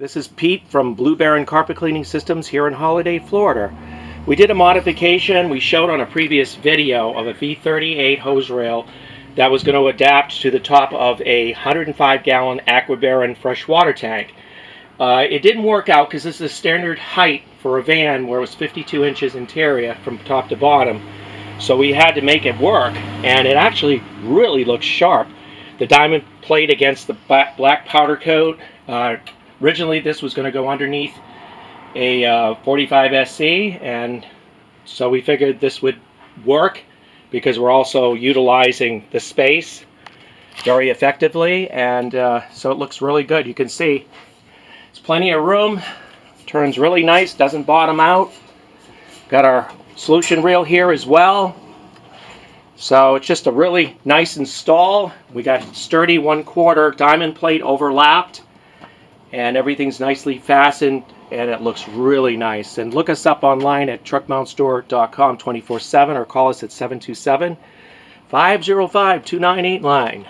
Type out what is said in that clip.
This is Pete from Blue Baron Carpet Cleaning Systems here in Holiday, Florida. We did a modification we showed on a previous video of a V38 hose rail that was going to adapt to the top of a 105-gallon Aqua Baron freshwater tank. It didn't work out because this is a standard height for a van where it was 52 inches interior from top to bottom. So we had to make it work, and it actually really looks sharp. The diamond plate against the black powder coat. Originally this was going to go underneath a 45 SC, and so we figured this would work because we're also utilizing the space very effectively, and so it looks really good. You can see there's plenty of room, turns really nice, doesn't bottom out. Got our solution reel here as well. So it's just a really nice install. We got sturdy 1/4 diamond plate overlapped, and everything's nicely fastened, and it looks really nice. And look us up online at truckmountstore.com 24/7 or call us at 727-505-2989.